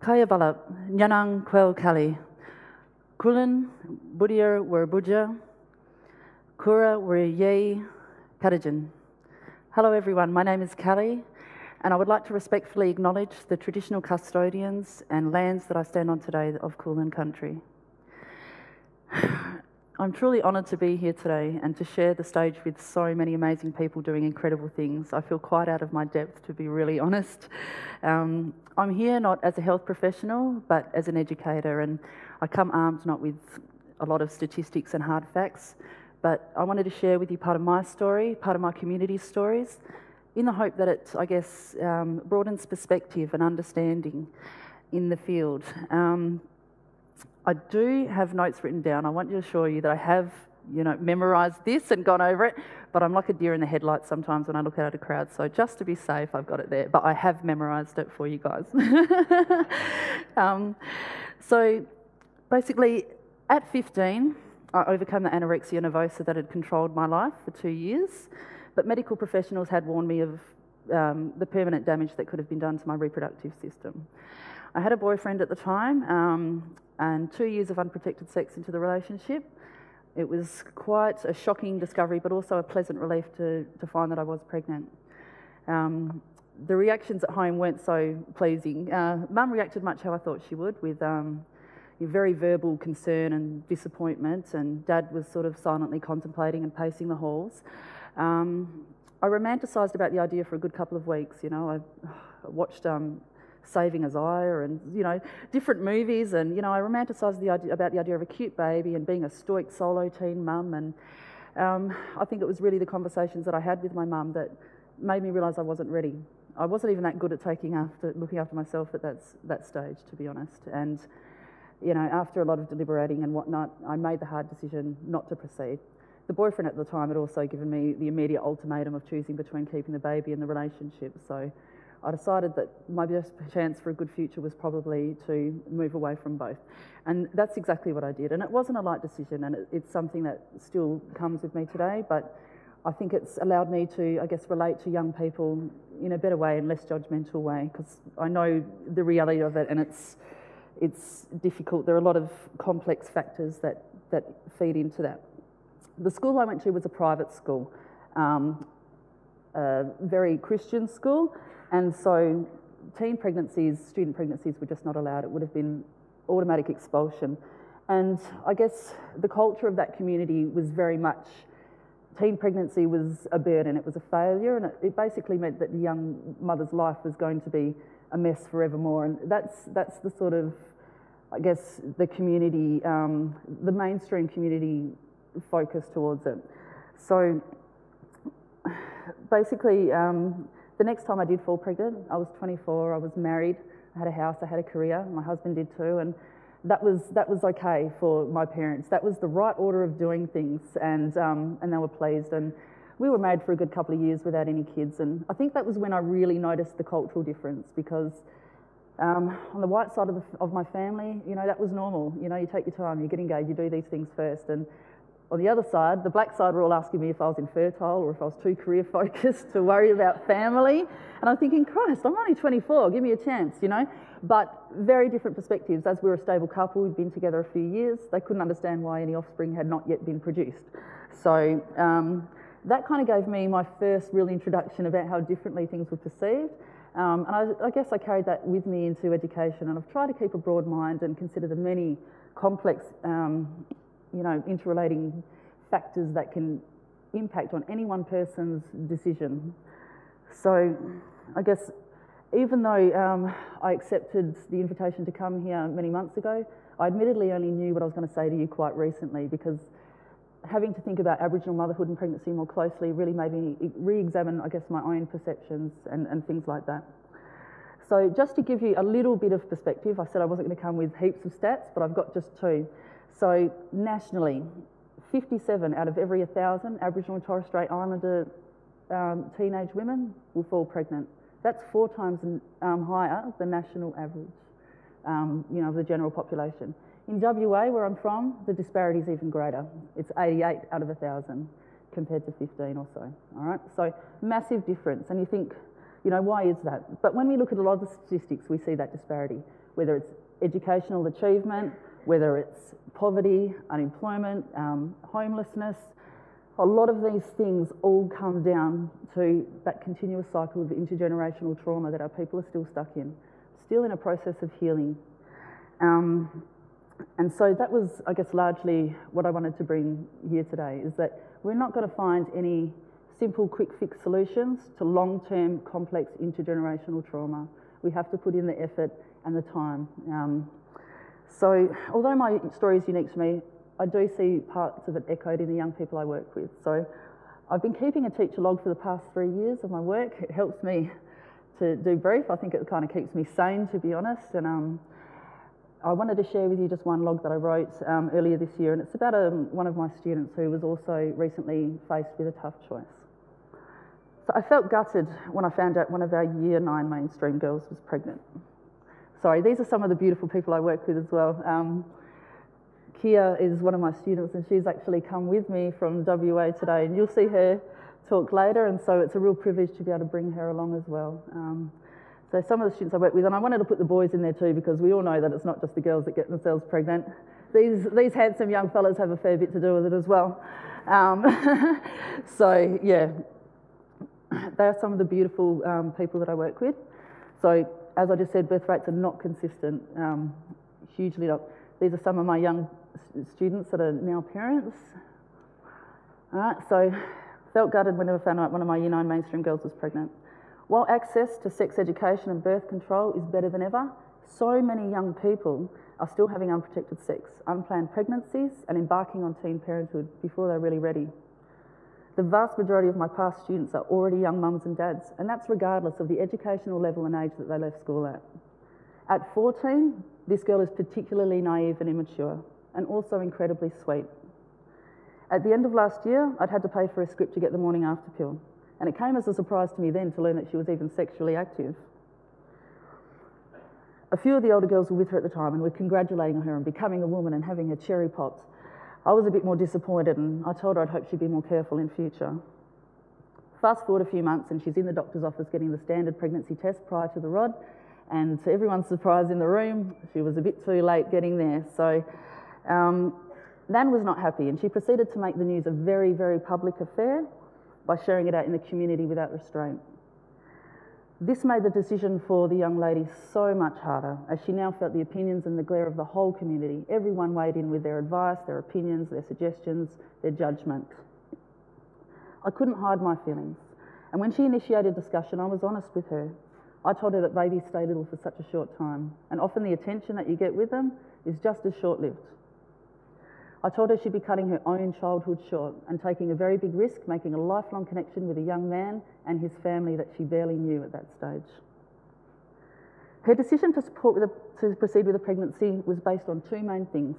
Kaya balap, nyanang kwel kali. Kulin, budir were buja, kura were ye karajan. Hello everyone, my name is Callie, and I would like to respectfully acknowledge the traditional custodians and lands that I stand on today of Kulin country. I'm truly honoured to be here today and to share the stage with so many amazing people doing incredible things. I feel quite out of my depth, to be really honest. I'm here not as a health professional, but as an educator, and I come armed not with a lot of statistics and hard facts, but I wanted to share with you part of my story, part of my community's stories, in the hope that it, I guess, broadens perspective and understanding in the field. I do have notes written down. I want to assure you that I have, memorised this and gone over it, but I'm like a deer in the headlights sometimes when I look out at a crowd, so just to be safe, I've got it there, but I have memorised it for you guys. So basically, at 15, I overcome the anorexia nervosa that had controlled my life for 2 years, but medical professionals had warned me of the permanent damage that could have been done to my reproductive system. I had a boyfriend at the time, and 2 years of unprotected sex into the relationship. It was quite a shocking discovery, but also a pleasant relief to find that I was pregnant. The reactions at home weren't so pleasing. Mum reacted much how I thought she would, with very verbal concern and disappointment, and Dad was sort of silently contemplating and pacing the halls. I romanticised about the idea for a good couple of weeks. I watched Saving Isaiah and, different movies, and, I romanticised about the idea of a cute baby and being a stoic solo teen mum, and I think it was really the conversations that I had with my mum that made me realise I wasn't ready. I wasn't even that good at looking after myself at that stage, to be honest, and, after a lot of deliberating and whatnot, I made the hard decision not to proceed. The boyfriend at the time had also given me the immediate ultimatum of choosing between keeping the baby and the relationship, so I decided that my best chance for a good future was probably to move away from both. And that's exactly what I did. And it wasn't a light decision, and it's something that still comes with me today, but I think it's allowed me to, I guess, relate to young people in a better way and less judgmental way, because I know the reality of it, and it's difficult. There are a lot of complex factors that feed into that. The school I went to was a private school, a very Christian school, and so student pregnancies were just not allowed. It would have been automatic expulsion. And I guess the culture of that community was very much, teen pregnancy was a burden, it was a failure, and it basically meant that the young mother's life was going to be a mess forevermore. And that's the sort of, I guess, the community, the mainstream community focus towards it. So basically, the next time I did fall pregnant, I was 24, I was married, I had a house, I had a career, my husband did too, and that was okay for my parents. That was the right order of doing things, and they were pleased. And we were married for a good couple of years without any kids, and I think that was when I really noticed the cultural difference, because on the white side of my family, that was normal. You take your time, you get engaged, you do these things first, and on the other side, the black side were all asking me if I was infertile or if I was too career focused to worry about family. And I'm thinking, Christ, I'm only 24, give me a chance, But very different perspectives. As we were a stable couple, we'd been together a few years, they couldn't understand why any offspring had not yet been produced. So that kind of gave me my first real introduction about how differently things were perceived. And I guess I carried that with me into education, and I've tried to keep a broad mind and consider the many complex interrelating factors that can impact on any one person's decision. So I guess even though I accepted the invitation to come here many months ago, I admittedly only knew what I was going to say to you quite recently, because having to think about Aboriginal motherhood and pregnancy more closely really made me re-examine, I guess, my own perceptions and things like that. So just to give you a little bit of perspective, I said I wasn't going to come with heaps of stats, but I've got just two. So nationally, 57 out of every 1,000 Aboriginal and Torres Strait Islander teenage women will fall pregnant. That's 4 times higher than national average, of the general population. In WA, where I'm from, the disparity is even greater. It's 88 out of 1,000 compared to 15 or so, all right? So massive difference, and you think, you know, why is that? But when we look at a lot of the statistics, we see that disparity, whether it's educational achievement, whether it's poverty, unemployment, homelessness. A lot of these things all come down to that continuous cycle of intergenerational trauma that our people are still stuck in, still in a process of healing. And so that was, I guess, largely what I wanted to bring here today, is that we're not going to find any simple, quick fix solutions to long-term, complex intergenerational trauma. We have to put in the effort and the time. So although my story is unique to me, I do see parts of it echoed in the young people I work with. So I've been keeping a teacher log for the past 3 years of my work. It helps me to do brief. I think it kind of keeps me sane, to be honest. And I wanted to share with you just one log that I wrote earlier this year, and it's about one of my students who was also recently faced with a tough choice. So I felt gutted when I found out one of our Year 9 mainstream girls was pregnant. Sorry, these are some of the beautiful people I work with as well. Kia is one of my students, and she's actually come with me from WA today, and you'll see her talk later, and so it's a real privilege to be able to bring her along as well. So some of the students I work with, and I wanted to put the boys in there too, because we all know that it's not just the girls that get themselves pregnant. These handsome young fellas have a fair bit to do with it as well. So yeah, they are some of the beautiful people that I work with. So as I just said, birth rates are not consistent, hugely not. These are some of my young students that are now parents. All right, so felt gutted whenever I found out one of my Year 9 mainstream girls was pregnant. While access to sex education and birth control is better than ever, so many young people are still having unprotected sex, unplanned pregnancies, and embarking on teen parenthood before they're really ready. The vast majority of my past students are already young mums and dads, and that's regardless of the educational level and age that they left school at. At 14, this girl is particularly naive and immature, and also incredibly sweet. At the end of last year, I'd had to pay for a script to get the morning after pill, and it came as a surprise to me then to learn that she was even sexually active. A few of the older girls were with her at the time and were congratulating her on becoming a woman and having her cherry popped. I was a bit more disappointed, and I told her I'd hope she'd be more careful in future. Fast forward a few months and she's in the doctor's office getting the standard pregnancy test prior to the rod, and to everyone's surprise in the room, she was a bit too late getting there. So Nan was not happy, and she proceeded to make the news a very, very public affair by sharing it out in the community without restraint. This made the decision for the young lady so much harder, as she now felt the opinions and the glare of the whole community. Everyone weighed in with their advice, their opinions, their suggestions, their judgment. I couldn't hide my feelings, and when she initiated discussion, I was honest with her. I told her that babies stay little for such a short time, and often the attention that you get with them is just as short-lived. I told her she'd be cutting her own childhood short and taking a very big risk, making a lifelong connection with a young man and his family that she barely knew at that stage. Her decision to proceed with the pregnancy was based on two main things: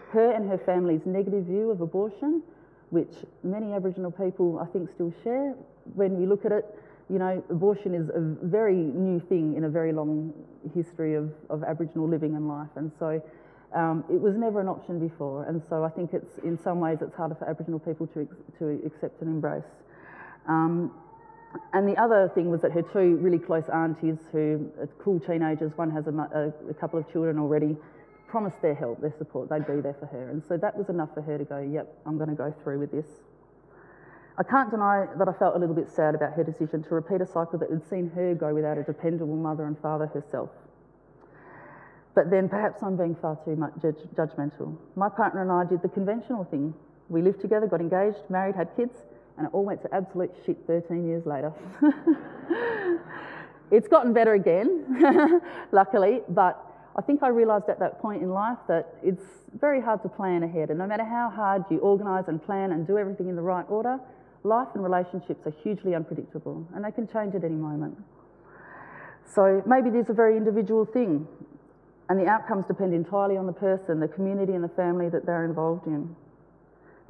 her and her family's negative view of abortion, which many Aboriginal people, I think, still share. When we look at it, you know, abortion is a very new thing in a very long history of Aboriginal living and life, and so it was never an option before, and so I think it's, in some ways, it's harder for Aboriginal people to accept and embrace. And the other thing was that her two really close aunties, who are cool teenagers, one has a couple of children already, promised their help, their support, they'd be there for her, and so that was enough for her to go, yep, I'm going to go through with this. I can't deny that I felt a little bit sad about her decision to repeat a cycle that had seen her go without a dependable mother and father herself. But then perhaps I'm being far too much judgmental. My partner and I did the conventional thing. We lived together, got engaged, married, had kids, and it all went to absolute shit 13 years later. It's gotten better again, luckily, but I think I realised at that point in life that it's very hard to plan ahead, and no matter how hard you organise and plan and do everything in the right order, life and relationships are hugely unpredictable, and they can change at any moment. So maybe it is a very individual thing, and the outcomes depend entirely on the person, the community and the family that they're involved in.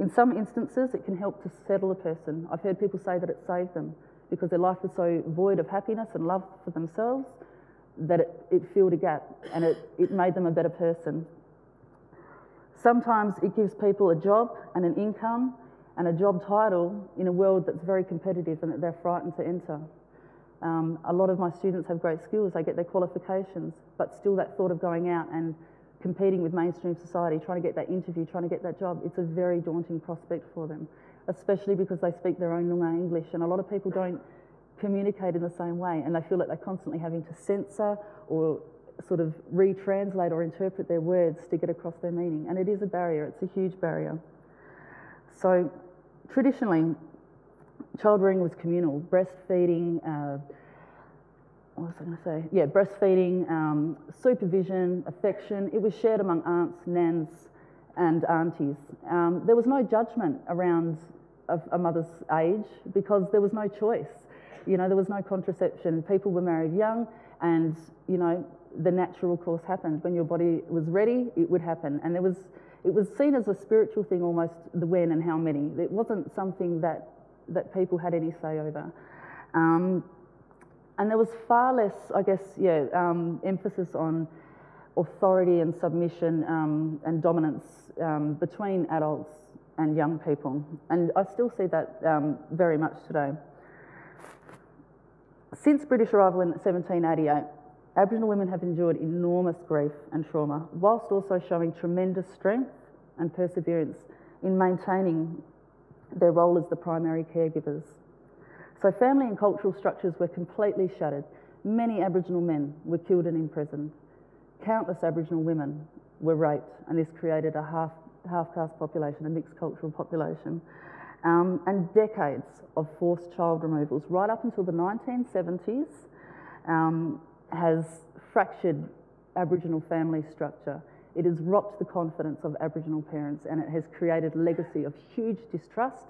In some instances, it can help to settle a person. I've heard people say that it saved them because their life was so void of happiness and love for themselves that it filled a gap, and it made them a better person. Sometimes it gives people a job and an income and a job title in a world that's very competitive and that they're frightened to enter. A lot of my students have great skills, they get their qualifications, but still that thought of going out and competing with mainstream society, trying to get that interview, trying to get that job, it's a very daunting prospect for them, especially because they speak their own Noongar English, and a lot of people don't communicate in the same way, and they feel like they're constantly having to censor or sort of retranslate or interpret their words to get across their meaning, and it is a barrier, it's a huge barrier. So traditionally, child rearing was communal. Breastfeeding, what was I going to say? Yeah, breastfeeding, supervision, affection. It was shared among aunts, nans, and aunties. There was no judgment around a mother's age because there was no choice. You know, there was no contraception. People were married young, and you know, the natural course happened. When your body was ready, it would happen, and it was seen as a spiritual thing almost, the when and how many. It wasn't something that people had any say over. And there was far less, I guess, emphasis on authority and submission and dominance between adults and young people. And I still see that very much today. Since British arrival in 1788, Aboriginal women have endured enormous grief and trauma, whilst also showing tremendous strength and perseverance in maintaining their role as the primary caregivers. So family and cultural structures were completely shattered. Many Aboriginal men were killed and imprisoned. Countless Aboriginal women were raped, and this created a half-caste population, a mixed cultural population. And decades of forced child removals, right up until the 1970s, has fractured Aboriginal family structure. It has rocked the confidence of Aboriginal parents, and it has created a legacy of huge distrust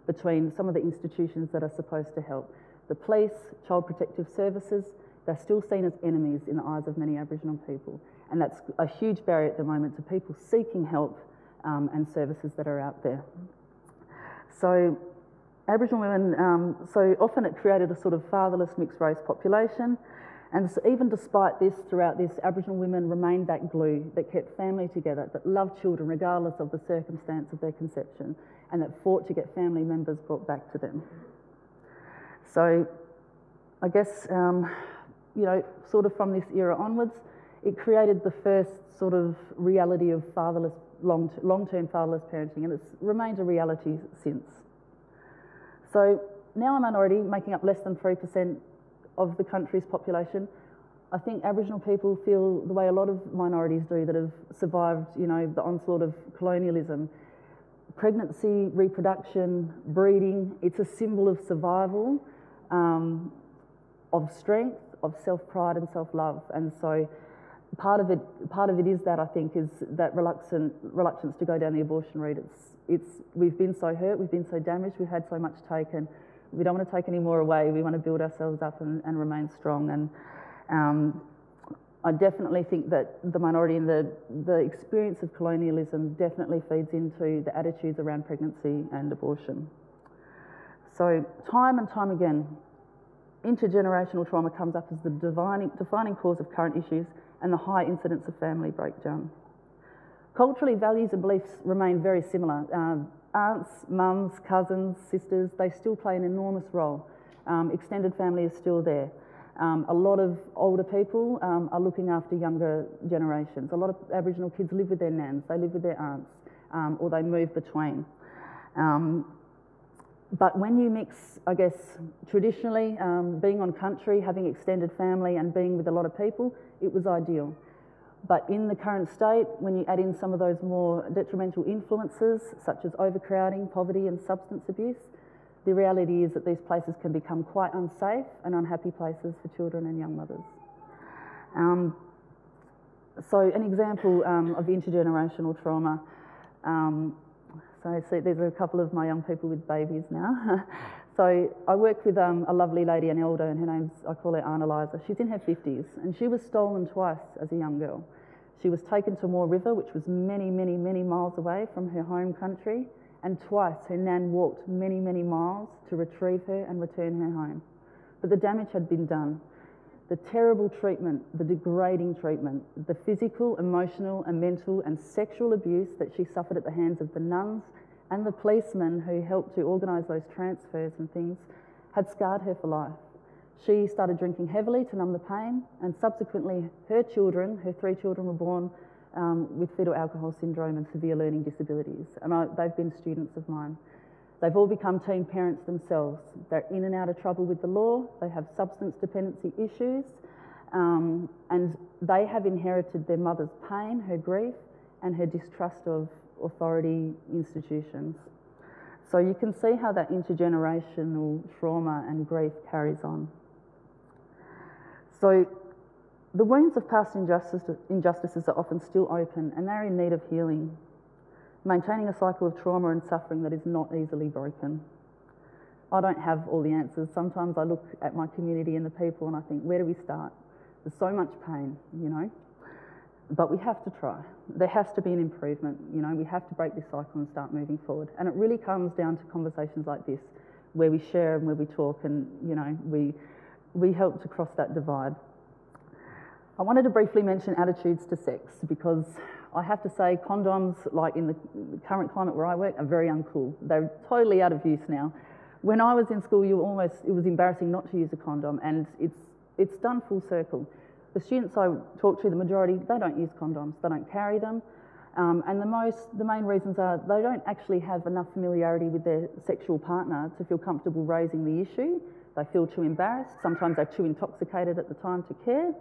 between some of the institutions that are supposed to help. The police, child protective services, they're still seen as enemies in the eyes of many Aboriginal people. And that's a huge barrier at the moment to people seeking help and services that are out there. So Aboriginal women, so often it created a sort of fatherless mixed race population. And so even despite this, throughout this, Aboriginal women remained that glue that kept family together, that loved children regardless of the circumstance of their conception, and that fought to get family members brought back to them. So I guess, you know, sort of from this era onwards, it created the first sort of reality of fatherless, long-term fatherless parenting, and it's remained a reality since. So now a minority, making up less than 3% of the country's population. I think Aboriginal people feel the way a lot of minorities do that have survived, you know, the onslaught of colonialism. Pregnancy, reproduction, breeding, it's a symbol of survival, of strength, of self-pride and self-love. And so part of it is that, I think, is that reluctance to go down the abortion route. We've been so hurt, we've been so damaged, we've had so much taken. We don't want to take any more away. We want to build ourselves up and remain strong. And I definitely think that the minority and the experience of colonialism definitely feeds into the attitudes around pregnancy and abortion. So time and time again, intergenerational trauma comes up as the defining cause of current issues and the high incidence of family breakdown. Culturally, values and beliefs remain very similar. Aunts, mums, cousins, sisters, they still play an enormous role. Extended family is still there. A lot of older people are looking after younger generations. A lot of Aboriginal kids live with their nans, they live with their aunts, or they move between. But when you mix, I guess, traditionally, being on country, having extended family and being with a lot of people, it was ideal. But in the current state, when you add in some of those more detrimental influences, such as overcrowding, poverty and substance abuse, the reality is that these places can become quite unsafe and unhappy places for children and young mothers. So an example of intergenerational trauma, so see, these are a couple of my young people with babies now. So I work with a lovely lady, an elder, and her name's, I call her Aunt Eliza. She's in her 50s, and she was stolen twice as a young girl. She was taken to Moore River, which was many, many, many miles away from her home country, and twice her nan walked many, many miles to retrieve her and return her home. But the damage had been done. the terrible treatment, the degrading treatment, the physical, emotional and mental and sexual abuse that she suffered at the hands of the nuns and the policemen who helped to organise those transfers and things had scarred her for life. She started drinking heavily to numb the pain, and subsequently her 3 children were born with fetal alcohol syndrome and severe learning disabilities, and they've been students of mine. They've all become teen parents themselves. They're in and out of trouble with the law, they have substance dependency issues, and they have inherited their mother's pain, her grief, and her distrust of authority institutions. So you can see how that intergenerational trauma and grief carries on. So the wounds of past injustices are often still open and they're in need of healing, maintaining a cycle of trauma and suffering that is not easily broken. I don't have all the answers. Sometimes I look at my community and the people and I think, where do we start? There's so much pain, you know, but we have to try. There has to be an improvement, you know, we have to break this cycle and start moving forward. And it really comes down to conversations like this, where we share and where we talk and, you know, we help to cross that divide. I wanted to briefly mention attitudes to sex because I have to say condoms, like in the current climate where I work, are very uncool. They're totally out of use now. When I was in school, it was embarrassing not to use a condom, and it's done full circle. The students I talk to, the majority, they don't use condoms, they don't carry them, and the main reasons are they don't actually have enough familiarity with their sexual partner to feel comfortable raising the issue. They feel too embarrassed, sometimes they're too intoxicated at the time to care.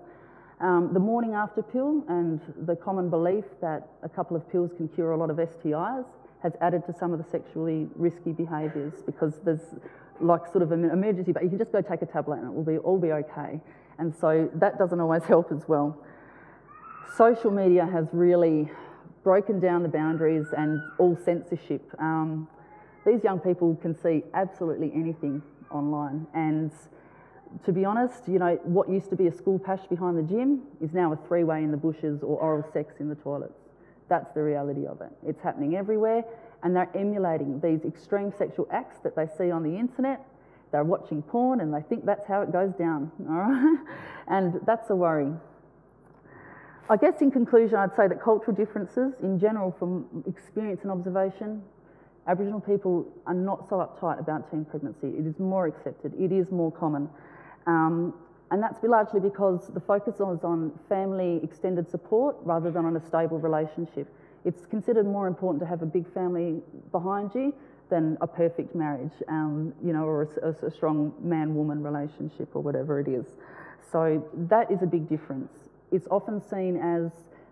The morning after pill and the common belief that a couple of pills can cure a lot of STIs has added to some of the sexually risky behaviours, because there's like sort of an emergency, but you can just go take a tablet and it will all be okay. And so that doesn't always help as well. Social media has really broken down the boundaries and all censorship. These young people can see absolutely anything online, and to be honest, you know, what used to be a school pash behind the gym is now a 3-way in the bushes or oral sex in the toilets. That's the reality of it. It's happening everywhere, and they're emulating these extreme sexual acts that they see on the internet. They're watching porn and they think that's how it goes down, all right? And that's a worry. I guess in conclusion, I'd say that cultural differences in general, from experience and observation, Aboriginal people are not so uptight about teen pregnancy. It is more accepted, it is more common. And that's largely because the focus is on family extended support rather than on a stable relationship. It's considered more important to have a big family behind you than a perfect marriage, you know, or a strong man-woman relationship or whatever it is. So that is a big difference. It's often seen as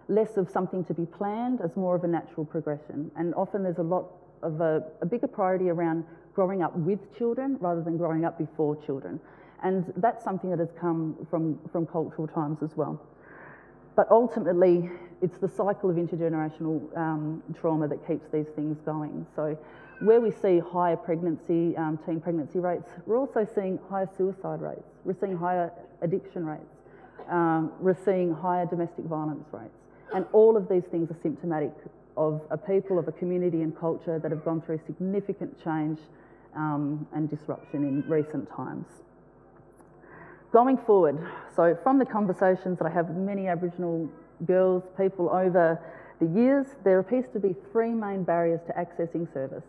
less of something to be planned, as more of a natural progression. And often there's a lot of a bigger priority around growing up with children rather than growing up before children. And that's something that has come from cultural times as well. But ultimately, it's the cycle of intergenerational trauma that keeps these things going. So where we see higher pregnancy, teen pregnancy rates, we're also seeing higher suicide rates. We're seeing higher addiction rates. We're seeing higher domestic violence rates. And all of these things are symptomatic of a people, of a community and culture that have gone through significant change and disruption in recent times. Going forward, so from the conversations that I have with many Aboriginal girls, people over the years, there appears to be 3 main barriers to accessing services.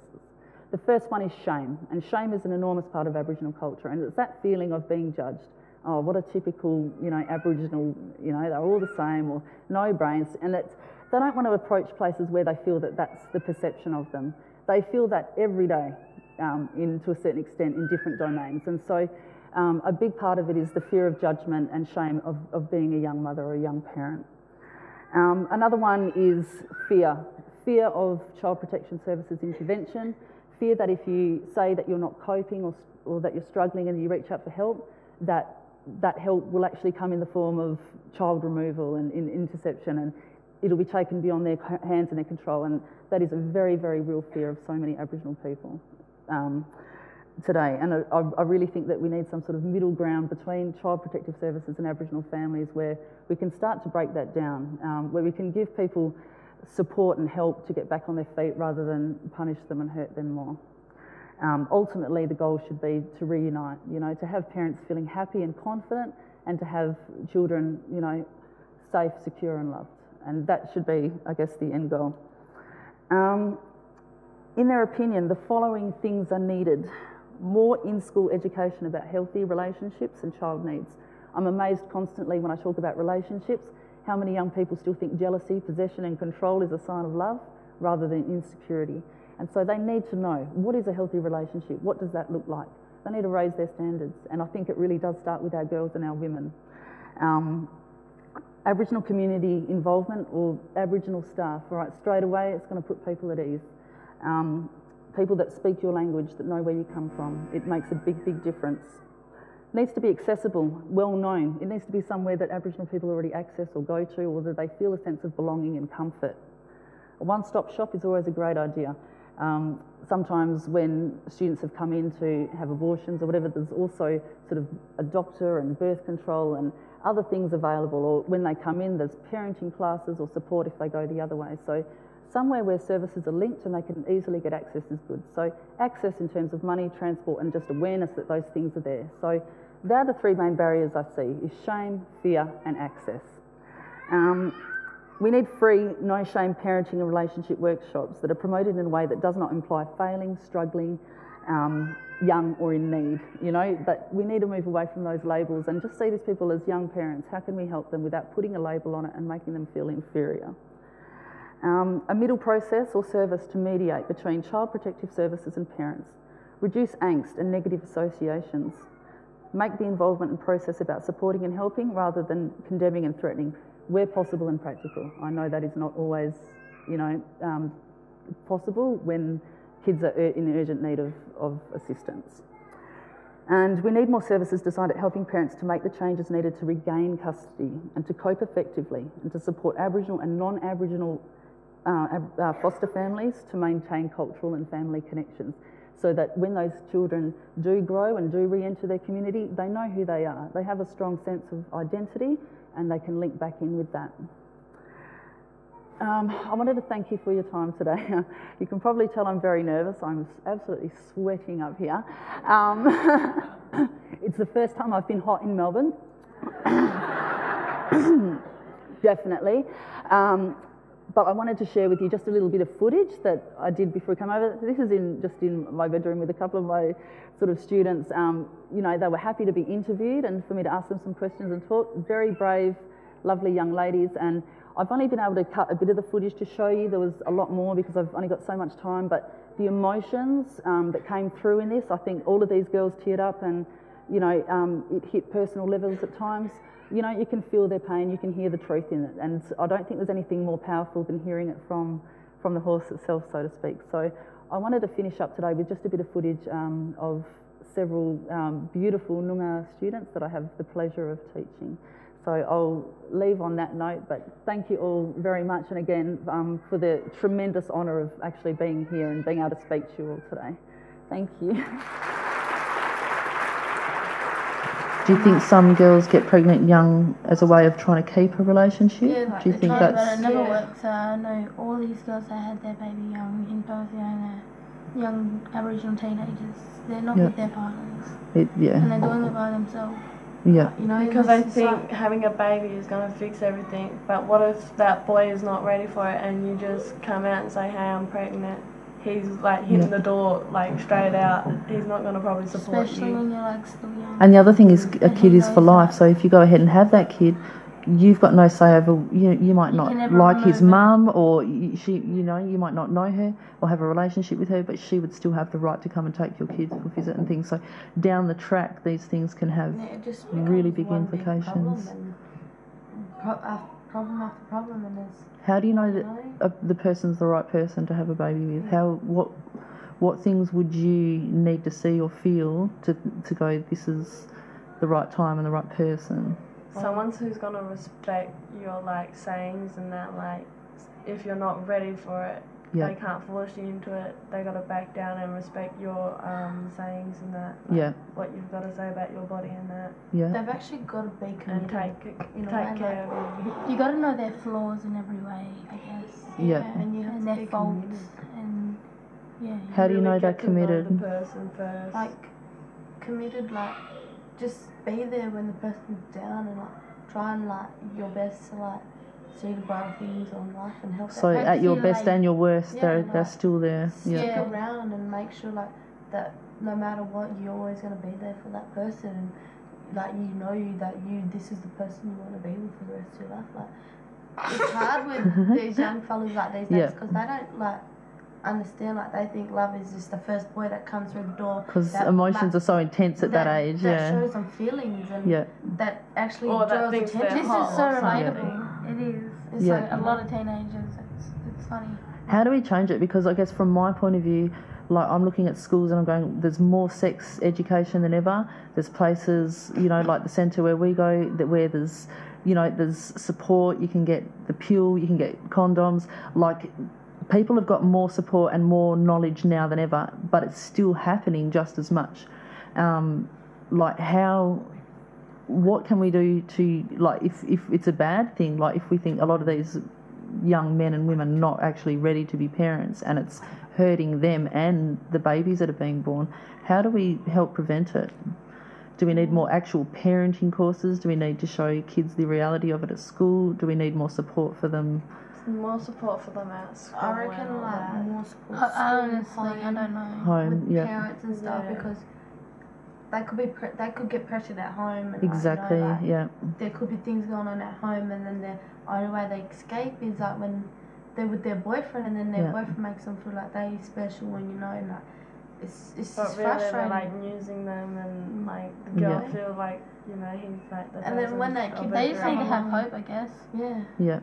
The first one is shame, and shame is an enormous part of Aboriginal culture, and it's that feeling of being judged. Oh, what a typical, you know, Aboriginal, you know, they're all the same, or no brains, and they don't want to approach places where they feel that that's the perception of them. They feel that every day, to a certain extent, in different domains, and so a big part of it is the fear of judgment and shame of being a young mother or a young parent. Another one is fear of Child Protection Services intervention, fear that if you say that you're not coping or that you're struggling and you reach out for help, that help will actually come in the form of child removal and interception, and it'll be taken beyond their hands and their control, and that is a very, very real fear of so many Aboriginal people today. And I really think that we need some sort of middle ground between Child Protective Services and Aboriginal families where we can start to break that down, where we can give people support and help to get back on their feet rather than punish them and hurt them more. Ultimately, the goal should be to reunite, you know, to have parents feeling happy and confident and to have children, you know, safe, secure and loved. And that should be, I guess, the end goal. In their opinion, the following things are needed: more in-school education about healthy relationships and child needs. I'm amazed constantly when I talk about relationships, how many young people still think jealousy, possession and control is a sign of love rather than insecurity. And so they need to know, what is a healthy relationship? What does that look like? They need to raise their standards, and I think it really does start with our girls and our women. Aboriginal community involvement or Aboriginal staff, all right, straight away it's going to put people at ease. People that speak your language, that know where you come from, it makes a big, big difference. It needs to be accessible, well known. It needs to be somewhere that Aboriginal people already access or go to, or that they feel a sense of belonging and comfort. A one-stop shop is always a great idea. Sometimes when students have come in to have abortions or whatever, there's also sort of a doctor and birth control and other things available, or when they come in there's parenting classes or support if they go the other way. So somewhere where services are linked and they can easily get access is good. So access in terms of money, transport and just awareness that those things are there. So they're the three main barriers I see, is shame, fear and access. We need free, no-shame parenting and relationship workshops that are promoted in a way that does not imply failing, struggling, young or in need, you know, but we need to move away from those labels and just see these people as young parents. How can we help them without putting a label on it and making them feel inferior? A middle process or service to mediate between child protective services and parents. Reduce angst and negative associations. Make the involvement and process about supporting and helping rather than condemning and threatening, where possible and practical. I know that is not always, you know, possible when kids are in urgent need of assistance. And we need more services designed at helping parents to make the changes needed to regain custody and to cope effectively and to support Aboriginal and non-Aboriginal foster families to maintain cultural and family connections, so that when those children do grow and do re-enter their community, they know who they are. They have a strong sense of identity and they can link back in with that. I wanted to thank you for your time today. You can probably tell I'm very nervous. I'm absolutely sweating up here. It's the first time I've been hot in Melbourne. Definitely. But I wanted to share with you just a little bit of footage that I did before we came over. This is just in my bedroom with a couple of my sort of students. You know, they were happy to be interviewed and for me to ask them some questions and talk. Very brave, lovely young ladies. And I've only been able to cut a bit of the footage to show you. There was a lot more because I've only got so much time. But the emotions that came through in this, I think all of these girls teared up and, you know, it hit personal levels at times. You know, you can feel their pain, you can hear the truth in it, and I don't think there's anything more powerful than hearing it from the horse itself, so to speak. So I wanted to finish up today with just a bit of footage of several beautiful Noongar students that I have the pleasure of teaching. So I'll leave on that note, but thank you all very much, and again for the tremendous honour of actually being here and being able to speak to you all today. Thank you. Do you think some girls get pregnant young as a way of trying to keep a relationship? Yeah, like do you think that's... But it never works. I know all these girls that had their baby young in both young Aboriginal teenagers. They're not with their partners. And they're doing it by themselves. Yeah. You know, because I think having a baby is going to fix everything. But what if that boy is not ready for it and you just come out and say, hey, I'm pregnant? He's like hitting the door like straight out. He's not going to probably support Especially you. when you're like still young. And the other thing is a kid is for life. So if you go ahead and have that kid, you've got no say over. You might not like his mum, or you might not know her or have a relationship with her, but she would still have the right to come and take your kids for visit and things. So down the track, these things can have really big implications. Problem after problem in this. How do you know that the person's the right person to have a baby with? What things would you need to see or feel to go, this is the right time and the right person? Someone who's going to respect your like sayings and that, like if you're not ready for it, they can't force you into it. They got to back down and respect your sayings and that. Like what you've got to say about your body and that. Yeah. They've actually got to be committed. And take care of you. You got to know their flaws in every way, I guess. Yeah. And you have and their faults and How do you know they're committed? Know the person first. Like committed, like just be there when the person's down and like try and like your best to like see the brighter things on life and help. So at your best and your worst, they're still there. Stick around and make sure like that no matter what, you're always going to be there for that person, and like this is the person you want to be with for the rest of your life. Like it's hard with these young fellas like these days because they don't like understand, like they think love is just the first boy that comes through the door. Because emotions are so intense at that age. That shows them feelings and that actually draws attention. This is so relatable. It is. It's like a lot of teenagers. It's funny. How do we change it? Because I guess from my point of view, like I'm looking at schools and I'm going, there's more sex education than ever. There's places, you know, like the centre where we go, where there's, you know, there's support. You can get the pill, you can get condoms. Like people have got more support and more knowledge now than ever, but it's still happening just as much. Like what can we do to, like, if it's a bad thing, like if we think a lot of these young men and women are not actually ready to be parents and it's hurting them and the babies that are being born, how do we help prevent it? Do we need more actual parenting courses? Do we need to show kids the reality of it at school? Do we need more support for them? More support for them at school. I reckon like more support. Honestly, I don't know. Home, with parents and stuff because they could be they could get pressured at home. And exactly. Like, you know, like, there could be things going on at home, and then the only way they escape is like when they're with their boyfriend, and then their boyfriend makes them feel like they're special, and you know, and like it's but really frustrating. They're like using them, and like the girl feel like, you know, he's like the. And then when they just need to have hope, I guess. Yeah. Yeah.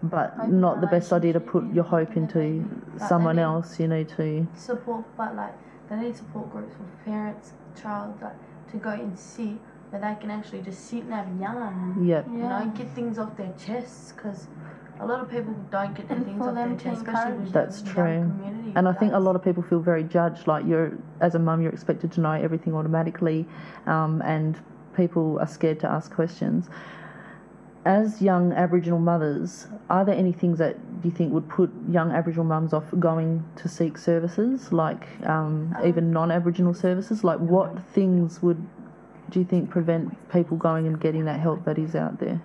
But not the best idea to put your hope into someone else. You need to support, but like they need support groups for parents, child, like to go and sit where they can actually just sit and have yarn. And, you know, get things off their chests, because a lot of people don't get their things off their chest, especially with that's the true. young community. And I think a lot of people feel very judged. Like as a mum, you're expected to know everything automatically, and people are scared to ask questions. As young Aboriginal mothers, are there any things that you think would put young Aboriginal mums off going to seek services, like even non-Aboriginal services? Like what things do you think prevent people going and getting that help that is out there?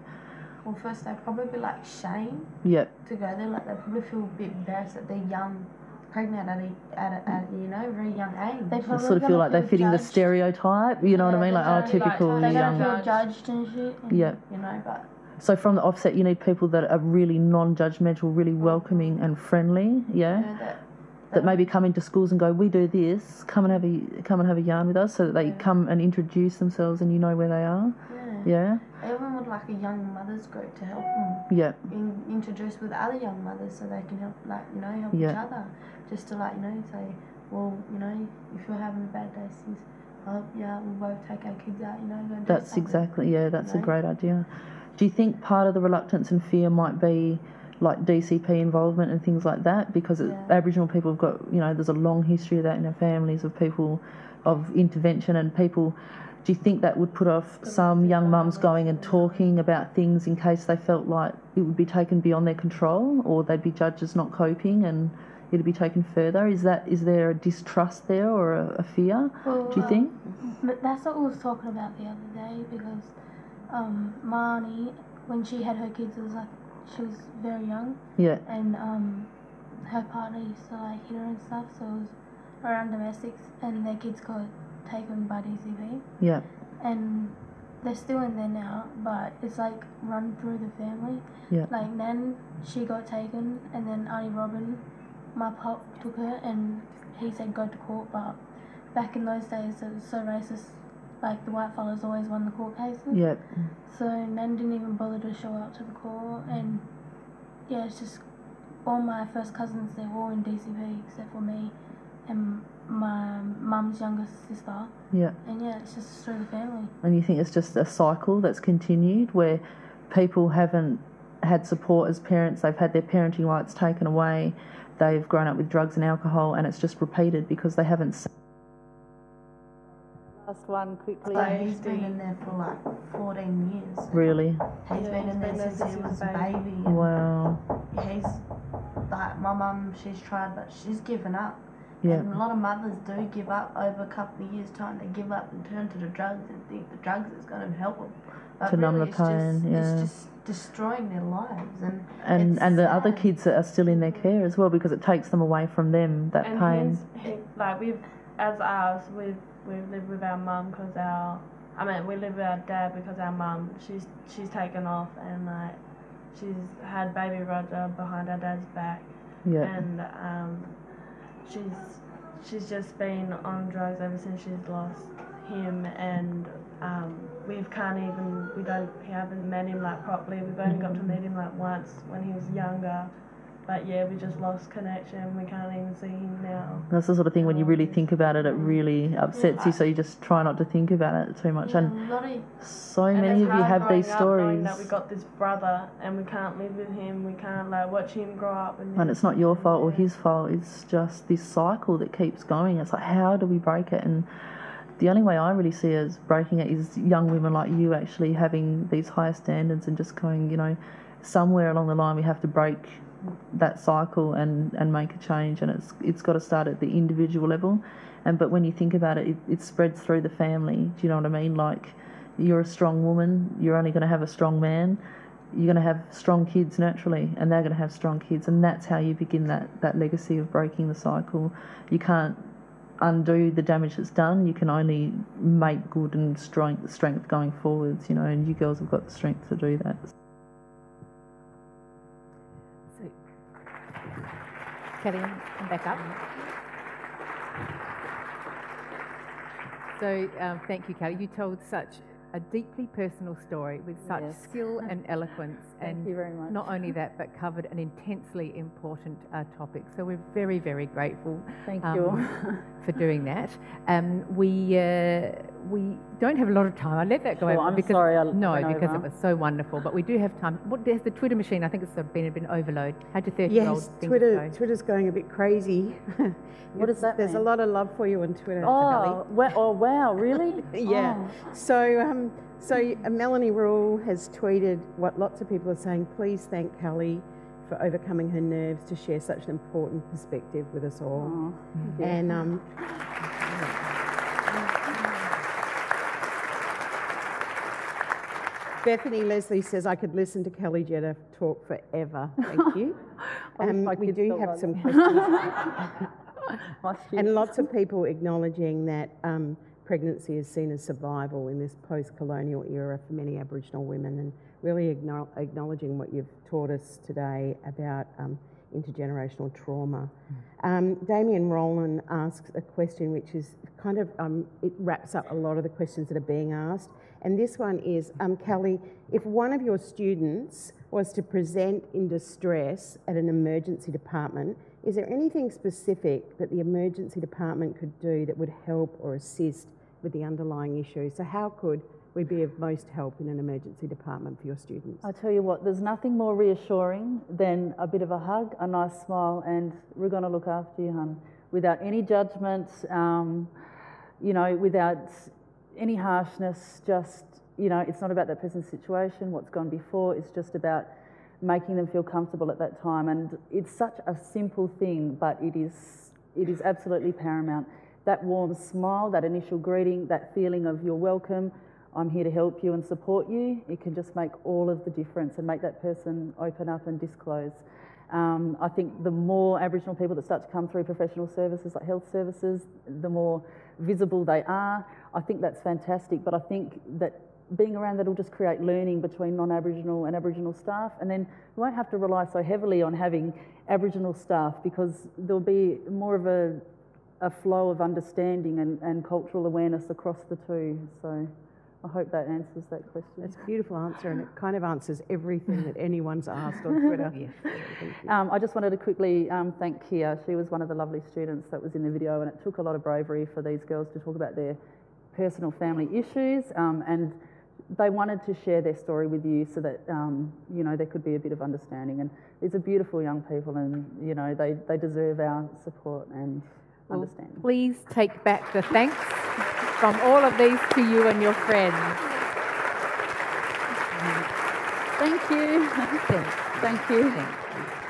Well, first they'd probably be like shame to go there. Like they probably feel a bit embarrassed that they're young, pregnant at a you know, very young age. They sort of feel like they're fitting the stereotype. You know what I mean? Like typical they young. They feel judged and shit. And, you know, but. So from the offset, you need people that are really non-judgmental, really welcoming and friendly. That maybe come into schools and go, we do this. Come and have a yarn with us, so that they come and introduce themselves, and you know where they are. Even with like a young mothers group to help them. Introduce with other young mothers, so they can help, like, you know, help each other. Just to, like, you know, say, well, you know, if you're having a bad day, sis, we'll both take our kids out. You know, go do that's something. Exactly. That's a great idea. Do you think part of the reluctance and fear might be like DCP involvement and things like that? Because Aboriginal people have got, you know, there's a long history of that in our families, of people, of intervention and people. Do you think that would put off some young mums going and talking about things in case they felt like it would be taken beyond their control, or they'd be judged as not coping and it'd be taken further? Is there a distrust there or a fear? Well, do you think? But that's what we was talking about the other day, because my auntie, when she had her kids, it was like she was very young. And her partner used to like hit her and stuff, so it was around domestics, and their kids got taken by DCP. And they're still in there now, but it's like run through the family. Like Nan, she got taken, and then Auntie Robin, my pop took her, and he said go to court, but back in those days it was so racist. Like, the white fellas always won the court cases. So Nan didn't even bother to show up to the court, and it's just all my first cousins, they're all in DCP except for me and my mum's youngest sister. And it's just through the family. And you think it's just a cycle that's continued where people haven't had support as parents, they've had their parenting rights taken away, they've grown up with drugs and alcohol, and it's just repeated because they haven't seen. Last one quickly. So he's been in there for like 14 years. Really? He's been in there since he was a baby. Wow. He's like, my mum, she's tried, but she's given up. And a lot of mothers do give up over a couple of years' time. They give up and turn to the drugs and think the drugs is going to help them. But to really numb the pain, it's just destroying their lives. And the other kids that are still in their care as well, because it takes them away from them, that pain. Like we live with our mum because we live with our dad because our mum, she's taken off and like she's had baby Roger behind our dad's back. Yeah. And she's just been on drugs ever since she's lost him, and we haven't met him like properly. We've only got to meet him like once when he was younger. But yeah, we just lost connection. We can't even see him now. That's the sort of thing when you really think about it, it really upsets you. So you just try not to think about it too much. Yeah, and so many of you have these stories. That we got this brother and we can't live with him. We can't like watch him grow up. And it's not your fault or his fault. It's just this cycle that keeps going. It's like, how do we break it? And the only way I really see as breaking it is young women like you actually having these higher standards and just going, somewhere along the line we have to break that cycle and make a change, and it's got to start at the individual level. But when you think about it, it spreads through the family. Do you know what I mean? Like, you're a strong woman, you're only going to have a strong man, you're going to have strong kids naturally, and they're going to have strong kids, and that's how you begin that legacy of breaking the cycle. You can't undo the damage that's done. You can only make good and strength going forwards, and you girls have got the strength to do that. Kelly, come back up. So thank you, Kelly. You told such a deeply personal story with such skill and eloquence. Thank you very much. Not only that, but covered an intensely important topic. So we're very, very grateful. Thank you for doing that. We don't have a lot of time. I let that go over. I'm sorry. Because it was so wonderful. But we do have time. There's the Twitter machine. I think it's been a bit overload. How'd your 30-year-old Twitter's going a bit crazy. What does that mean? There's a lot of love for you on Twitter. Oh wow, really? Yeah. Oh. So Melanie Rule has tweeted what lots of people are saying. Please thank Kelly for overcoming her nerves to share such an important perspective with us all. Oh, and Bethany Leslie says, I could listen to Kelly Jetta talk forever. Thank you. We do have some questions. And lots of people acknowledging that pregnancy is seen as survival in this post-colonial era for many Aboriginal women, and really acknowledging what you've taught us today about intergenerational trauma. Damien Rowland asks a question which is kind of, it wraps up a lot of the questions that are being asked. And this one is, Kelly, if one of your students was to present in distress at an emergency department, is there anything specific that the emergency department could do that would help or assist with the underlying issue? So how could we be of most help in an emergency department for your students? I tell you what, there's nothing more reassuring than a bit of a hug, a nice smile, and we're going to look after you, hun, without any judgment, without any harshness. Just, it's not about that person's situation, what's gone before. It's just about making them feel comfortable at that time. And it's such a simple thing, but it is absolutely paramount. That warm smile, that initial greeting, that feeling of you're welcome, I'm here to help you and support you, it can just make all of the difference and make that person open up and disclose. I think the more Aboriginal people that start to come through professional services like health services, the more visible they are. I think that's fantastic, but I think that being around that will just create learning between non-Aboriginal and Aboriginal staff, and then we won't have to rely so heavily on having Aboriginal staff, because there'll be more of a flow of understanding and cultural awareness across the two. So I hope that answers that question. It's a beautiful answer, and it kind of answers everything that anyone's asked on Twitter. I just wanted to quickly thank Kia. She was one of the lovely students that was in the video, and it took a lot of bravery for these girls to talk about their personal family issues, and they wanted to share their story with you so that there could be a bit of understanding. And these are beautiful young people, and they deserve our support and understanding. Please take back the thanks from all of these to you and your friends. Thank you. Thank you. Thank you.